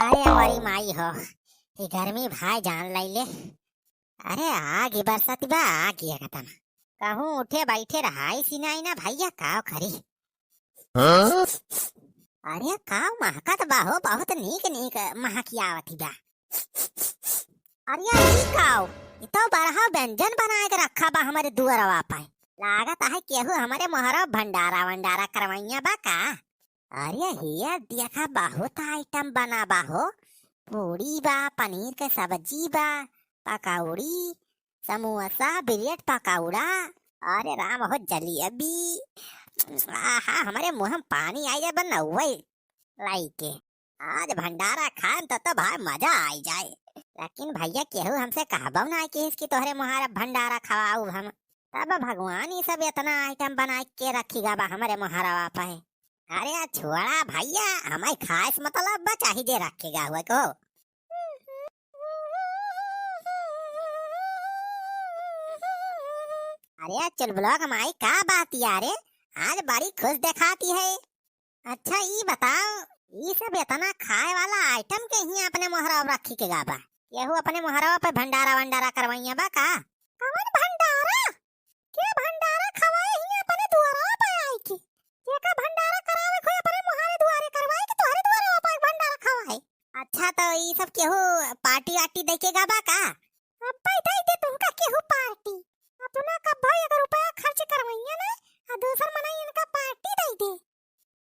अरे हमारी माई हो ये गर्मी भाई जान लाइले। अरे आग बरसाती बा आग ये खत्म। कहूँ उठे बैठे रहाई सिनाई ना भैया काव खरी। हाँ? अरे काव महकत बा हो बहुत नीक नीक महकी आवती बा। अरे ई काव ये तो बड़ा व्यंजन बनाए के रखा बा हमारे दुअरवा पे। लागत है केहू हमारे मोहरा भंडारा वंडारा करवाइया बा का। अरे हिया देखा बहुत आइटम बना बा हो। पूड़ी बा पनीर के सब्जी बा पकौड़ी समोसा ब्रेड पकौड़ा। अरे राम हो जलेबी। आहा हमारे मुंह में पानी आई जाए बन वही लाई के। आज भंडारा खान तो भाई मजा आई जाए। लेकिन भैया केहू हमसे कहबो ना कि इसकी तोहरे मुहारा भंडारा खवाऊ हम। तब भगवान ये सब इतना आइटम बना के रखीगा बा हमारे मुहारा पे। अरे छोड़ा भैया हमारे खास मतलब बचा ही दे रखेगा हुआ को। अरे चुलबुला माई का बात यारे आज बड़ी खुश दिखाती है। अच्छा ये बताओ ये सब इतना खाए वाला आइटम के ही अपने मोहरा रखी के गाबा। केहू अपने मोहरा पे भंडारा वंडारा करवाइया बा का। कवन भंडारा के भंडारा खवाए ही अपने द्वारा पे आई की। जेका भंडारा करावे कोई अपने मोहरे द्वारे करवाए कि तोहरे द्वारा पे भंडारा खवाए। अच्छा तो ये सब केहू पार्टी वार्टी देखेगा बा का। अब्बा दे दे तुमका केहू पार्टी अपना का भाई अगर रुपया खर्च करवाइया ना आ दूसर मनाई इनका पार्टी दे दे।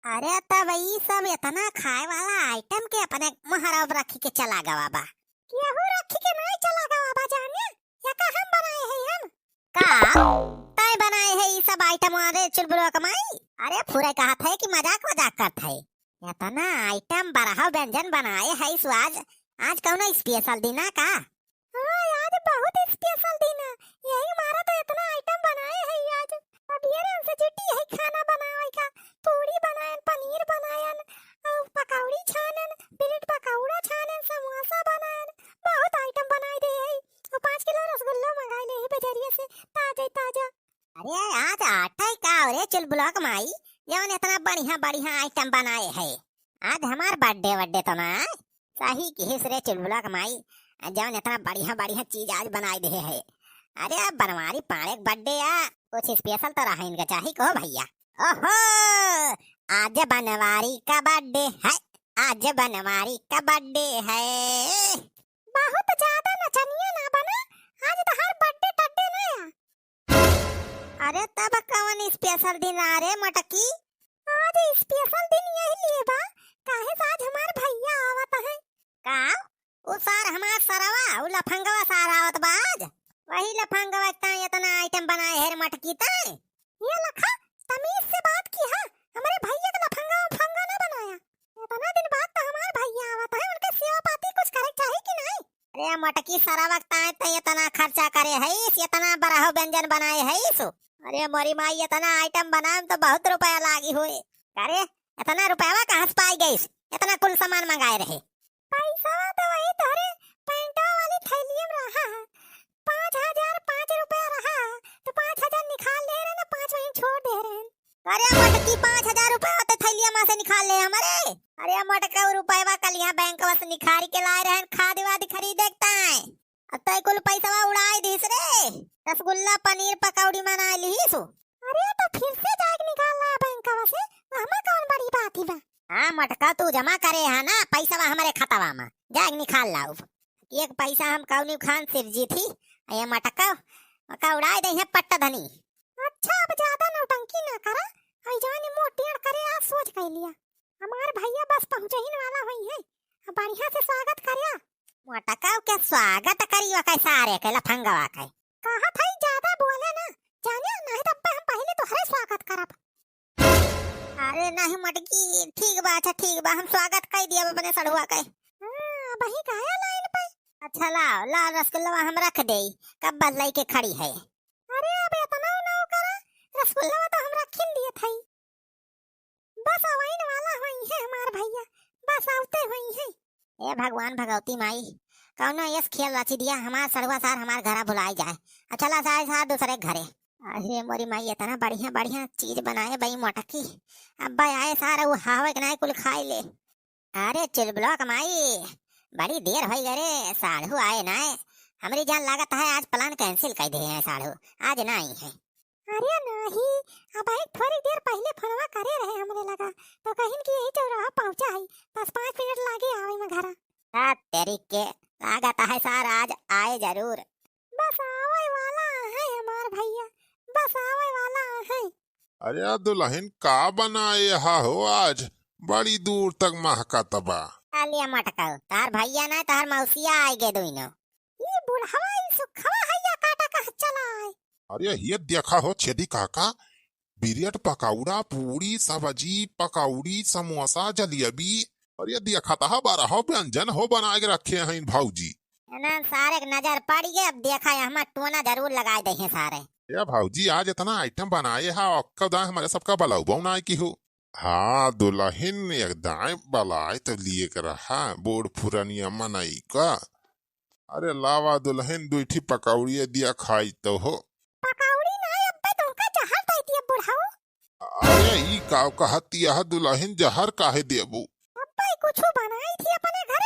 अरे तब ये सब इतना खाए वाला आइटम के अपने मोहरा रखी के चला गवा बा। केहू रखी के नहीं चला गवा बा जाने या का हम बनाए हैं हम का तय बनाए है ये सब आइटम। अरे चुलबुला कमाई अरे पूरे कहा था कि मजाक मजाक करता है। इतना आइटम बड़ा व्यंजन बनाए है इस आज कौन स्पेशल दिन का। हाँ आज बहुत स्पेशल दिन है। यही हमारा तो इतना आइटम बनाए है आज। अब ये हमसे जुटी है खाना बनावे का। पूरी बनाए पनीर बनाए और पकौड़ी छानन ब्रेड पकौड़ा छानन समोसा बनाए बहुत आइटम बनाए दे है। और 5 किलो रसगुल्ला मंगाए ले बजरिया से ताजा ताजा। अरे आज आटा का अरे चुलबुला कमाई जवन इतना बढ़िया बढ़िया आइटम बनाए है। आज हमार बर्थडे बर्थडे तो ना सही की रे चुलबुला कमाई जवन इतना बढ़िया बढ़िया चीज आज बनाए दे है। अरे अब बनवारी पाड़े बर्थडे या कुछ स्पेशल तो रहा इनका चाहिए को भैया। ओहो आज बनवारी का बर्थडे है। आज बनवारी का बर्थडे है। बहुत ज्यादा नचनिया ना बना आज तो हर बर्थडे टड्डे ना। अरे तब कौन स्पेशल दिन आ रे मटकी। आज स्पेशल दिन यही लिए बा काहे से आज हमार भैया आवत है का। ओ सार हमार सरवा उ लफंगवा सार आवत बा आज। वही लफंगवा इतना आइटम बनाए है मटकी तय। ये लखा तमीज से बात की है हमारे भैया का लफंगा फंगा ना बनाया। इतना दिन बाद तो हमार भैया आवत है उनके सेवा पाती कुछ करे चाहिए कि नहीं। अरे मटकी सारा वक्त आए तो इतना खर्चा करे है इतना बड़ा व्यंजन बनाए है इसो। अरे मोरी माई इतना आइटम बनाए तो बहुत रुपया लागी हुए। अरे इतना रुपया कहाँ से पाई गई इतना कुल सामान मंगाए रहे। पैसा तो वही तोरे पैंटो वाली थैली में रहा है 5,000 5 रुपया रहा तो 5,000 निकाल ले रहे ना 5 वहीं छोड़ दे रहे हैं। अरे मटकी 5,000 रुपया होते थैलिया में से निकाल ले हमारे। अरे मटका रुपया कल यहाँ बैंक से निखारी के लाए रहे खाद वाद खरीद देखता है। अब तो कुल पैसा उड़ाई दीस रे रसगुल्ला पनीर पकौड़ी मना ली सो। अरे तो फिर से जाके निकाल ला बैंक से हमें कौन बड़ी बात ही बा। हाँ मटका तू जमा करे है ना पैसा हमारे खतवा में जाके निकाल लाओ। एक पैसा हम कौनी खान सिरजी थी ये मटका मका उड़ाई दे पट्टा धनी। अच्छा अब ज्यादा नौटंकी ना करा आई जाने मोटियां करे आज सोच कर लिया। हमार भैया बस पहुंचे ही वाला हुई है बढ़िया से स्वागत करिया। मटका के स्वागत करियो कैसा रे के लफंगवा के कहा था ज्यादा बोले ना जाने नहीं तब हम पहले तो हरे स्वागत करब। अरे नहीं मटकी ठीक बा अच्छा ठीक बा हम स्वागत कर दिया अपने सड़ुआ के। हां वही काया लाइन पे। अच्छा लाओ ला रसगुल्ला हम रख दे कब बदलाई के खड़ी है। अरे अब इतना ना करा रसगुल्ला तो हम रखिन दिए थई बस आवाइन वाला हुई है हमार भैया बस आउते हुई है। ए भगवान भगवती माई कौनो यस खेल रची दिया हमार सड़ुआ सार हमार घरा भुलाई जाए। अच्छा ला सार सार दूसरे घरे। अरे मोरी माई इतना बढ़िया बढ़िया चीज बनाए भाई मटकी अब आए सारा वो हावे के नहीं कुल खाए ले। अरे चुलबुला कमाई, बड़ी देर हो गई रे, साढ़ू आए ना है। हमारी जान लागत है आज प्लान कैंसिल कर दिए हैं साढ़ू, आज ना आई है। अरे नहीं, अब एक थोड़ी देर पहले फोनवा करे रहे, हमरे लगा तो कहीं कि यही चौराहा पहुंचा है, बस 5 मिनट लागे आवे में घरा। तेरी के लागत है सार आज आए जरूर। बस आवे वाला है हमार भैया, बस आवे वाला है। अरे दुल्हन का बनाए हो आज, बड़ी दूर तक महका तबा। आलिया मटकाओ, तार भैया ना तार मौसिया आई गे दोइनो। ये बुढ़वा ई सुखवा हैया काटा का चला है। अरे ये देखा हो छेदी काका, बिरियट पकौड़ा पूरी सब्जी पकौड़ी समोसा जलेबी, और ये देखा था 12 व्यंजन हो बना के रखे हैं इन भाऊजी। ना सारे के नजर पड़ गए, अब देखा है हमार टोना जरूर लगा दे हैं सारे। ये भाऊजी आज इतना आइटम बनाए है, और हमारे सबका बलाऊ बनाए की हो। हाँ दुल्हन एकदम बलाए तो लिए कर रहा बोर्ड पुरानिया मनाई का। अरे लावा दुल्हन दूठी पकौड़ी दिया खाई तो हो। पकौड़ी ना अब्बे तुमका जहर दे दिया बुढ़ाऊ। अरे ई का कहती है दुल्हन जहर काहे देबू। अब्बे कुछ बनाई थी अपने घर,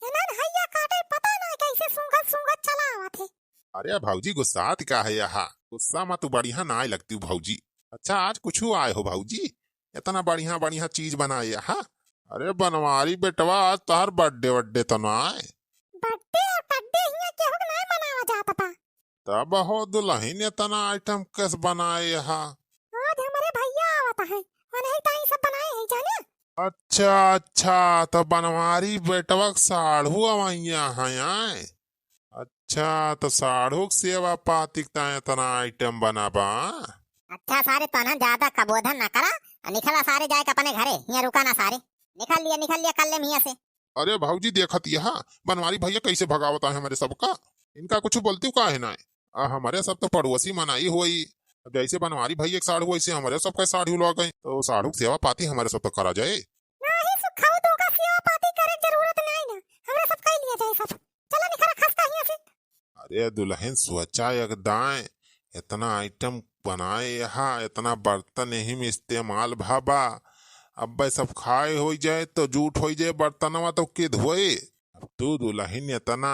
इनन हैया काटे पता ना कैसे सूंघत सूंघत चला आवा थे। अरे भाऊजी गुस्सात का है यहाँ, गुस्सा में तू बढ़िया ना लगती भाऊजी। अच्छा आज कुछ आए हो भाऊजी, इतना बढ़िया बढ़िया चीज बनाए यहाँ। अरे बनवारी बेटवा आज तार बर्थडे वड्डे तो ना आए। बर्थडे और बर्थडे हिया केहू के ना मनावा जाता पा। तब हो दुल्हन इतना आइटम कैस बनाए यहाँ। आज हमारे भैया आवता है, उन्हें ताई सब बनाए हैं जाने। अच्छा अच्छा तो बनवारी बेटवा साढ़ू अवैया हैं। अच्छा तो साढ़ू सेवा पातिकता इतना आइटम बनाबा। अच्छा सारे तो ना ज्यादा कबोधन ना करा, निकला सारे जाए अपने घरे, यहाँ रुका ना सारे। निकल लिया कल ले मियाँ से। अरे भाऊजी देखत यहाँ बनवारी भैया कैसे भगावता है हमारे सबका, इनका कुछ बोलती का है ना। हमारे सब तो पड़ोसी मनाई हुई, जैसे बनवारी भैया एक साढ़ू वैसे हमारे सब का साढ़ू लोग गए, तो साढ़ू सेवा पाती हमारे सब तो करा जाए। नहीं सुखाओ तो का सेवा पाती करे जरूरत नहीं ना, हमरा सब का लिया जाए सब। चलो निकला खस्ता यहाँ से। अरे दुल्हन सोचा एकदम इतना आइटम बनाए यहाँ, इतना बर्तन यही में इस्तेमाल भाबा। अब भाई सब खाए हो जाए तो जूठ हो जाए बर्तनवा तो के धोए। अब तू दुल्हन इतना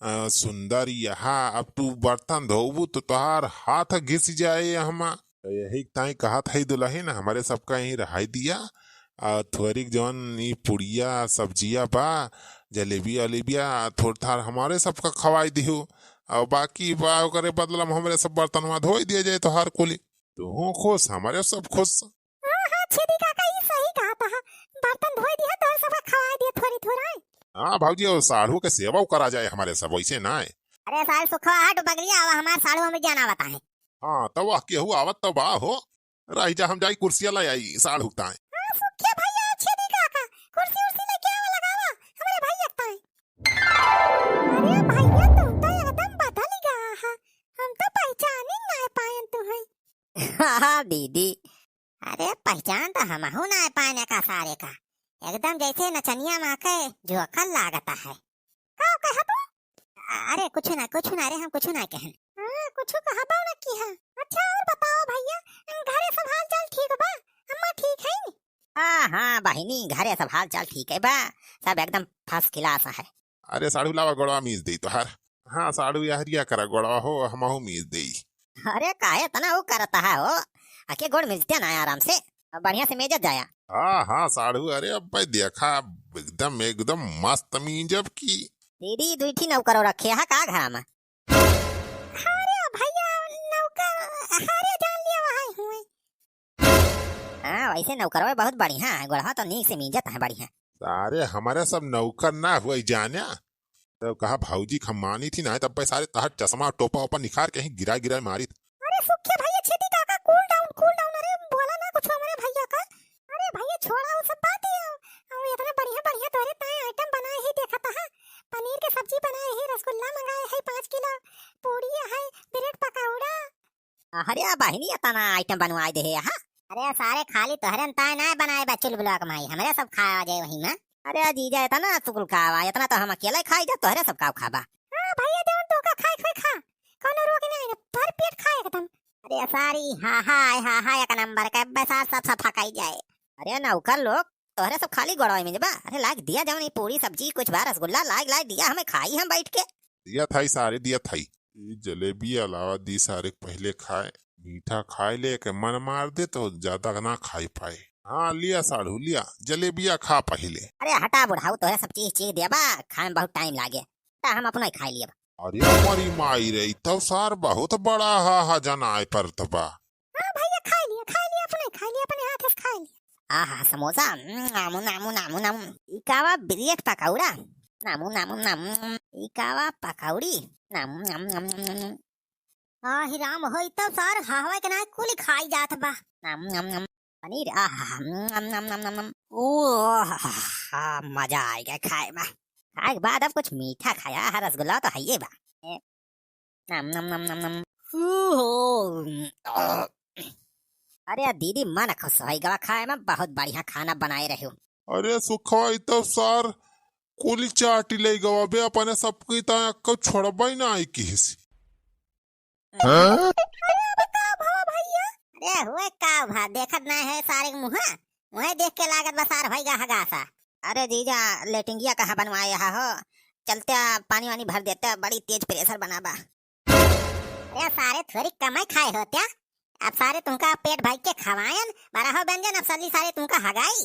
सुंदर यहाँ, अब तू बर्तन धोबू तो तुहार हाथ घिस जाए हमा। तो यही ताई कहा था दुल्हन हमारे सबका यही रहाई दिया, थोड़ी जौन ई पुड़िया सब्जिया बा जलेबी अलेबिया थोड़ थार हमारे सबका खवाई दिहो, और बाकी बा करे बदला में हमारे सब बर्तनवा धोई दिया जाए तो हर कोली तू खुश हमारे सब खुश। हां छेदी काका ये सही कहा था, बर्तन धोई दिया तो सब खवा दिया थोड़ी थोड़ा। हाँ भाजी और साढ़ू के सेवा करा जाए हमारे सब वैसे ना है। अरे साल सुखवा हट बगलिया आवा हमार साढ़ू में जाना बता है। हाँ तब वह केहू आवत तो बा हो रही जा, हम जाई कुर्सिया ला आई साढ़ू ताए। हां सुखिया भैया छेदी काका कुर्सी उर्सी लेके आवा लगावा हमारे भैया ताए। अरे भैया तुम तो एकदम बदल गया है, हम तो पहचान ही ना पाएन तू है। हां दीदी, अरे पहचान तो हम हूं ना पाने का सारे का, एकदम जैसे नचनिया माँ के जो अकल लागता है। का कहा तू? अरे कुछ ना रे, हम कुछ ना कहें। हां कुछ कहबो ना की है। अच्छा और बताओ भैया, घरे सब हाल चाल ठीक बा? अम्मा ठीक है? हां बहिनी घरे सब हाल चाल ठीक है बा, सब एकदम फर्स्ट क्लास है। अरे साढ़ू लावा गोड़वा मीज दी तो हर। हाँ साढ़ू यहरिया करा गोड़वा हो हमहू मीज दी। अरे काहे तना वो करता है हो, आके गोड़ मिलते ना आराम से, बढ़िया से मेजत जाया। हाँ साढ़ू, अरे अब भाई देखा एकदम एकदम मस्त मीजब की। दीदी दुईठी नौकरो रखे है का घर में? अरे भैया नौकर अरे जान लिया वहां हुए। हां वैसे नौकरो बहुत बढ़िया है, गोड़वा तो नीक से मीजत है बढ़िया। सारे हमारे सब नौकर ना हुए जाना, तो कहा भाऊजी खम्मानी थी ना, तब भाई सारे तहर चश्मा टोपा ऊपर निखार के गिरा मारी। अरे सुखिया भैया छेदी काका कूल डाउन अरे बोला ना कुछ हमारे भैया का। अरे भैया छोड़ा वो सब बातें, और इतना बढ़िया तोरे ताए आइटम बनाए ही देखा था। पनीर के सब्जी बनाए है, रसगुल्ला मंगाए है 5 किलो, पूड़ी है, ब्रेड पकौड़ा। अरे बहिनी इतना आइटम बनवाए दे है। अरे सारे खाली तोहरे ताए ना बनाए बचुल ब्लॉक माई, हमारे सब खा जाए वही में। अरे जीजा इतना तुकुल खावा, इतना तो हम अकेले खाई जा, तोहरे सब का खाबा। हां भैया देवन तो का खाए खा, कोनो रोक नहीं है, भर पेट खाए एकदम। अरे सारी हा एक नंबर का बसा सब सफा खाई जाए। अरे नौकर लोग तोहरे सब खाली गड़ाई में बा। अरे लाग दिया जाओ नहीं पूरी सब्जी कुछ बा रसगुल्ला लाग लाग दिया हमें खाई हम बैठ के। दिया थाई सारे दिया थाई। ये जलेबी अलावा दी सारे पहले खाए मीठा खाए ले के मन मार दे तो ज्यादा ना खाई पाए। हाँ लिया साढ़ू लिया जलेबिया खा पहले। अरे हटा बुढ़ाऊ तोहरे सब चीज चीज दिया बा खाए में बहुत टाइम लागे ता हम अपना ही खाई लिया। अरे हमारी माई रे तब सार बहुत बड़ा हा जनाए पर तबा। हाँ भैया खा लिया अपने हाथ से खा लिया। आहा समोसा नामू नामू नामू नामू इकावा बिरियट पकौड़ा नामू नामू नामू इकावा पकौड़ी नामू नामू नामू नामू। हाँ ही राम होई तो सार हवा के ना कुल खाई जात बा नामू नामू नामू पनीर आहा नाम नाम नाम नाम नाम। ओह मजा आ गया खाए में। खाए के बाद अब कुछ मीठा खाया है रसगुल्ला तो है ये बा। नाम नाम नाम नाम नाम। अरे दीदी मन खुश हो गया खाए में बहुत बढ़िया खाना बनाए रहे हो। अरे सुखवा तब सार कुली चाटी ले गवा बे अपने सबकी ता को छोड़बा ही ना आई किसी। अरे हुए का भा देखत ना है सारे मुँह वही देख के लागत बसार भईगा हगासा। अरे जीजा लेटिंगिया कहाँ बनवाया हो चलते पानी वानी भर देते बड़ी तेज प्रेशर बना बा। अरे सारे थोड़ी कमाई खाए हो क्या अब सारे तुमका पेट भर के खवायन बारह व्यंजन अब सली सारे तुमका हगाई।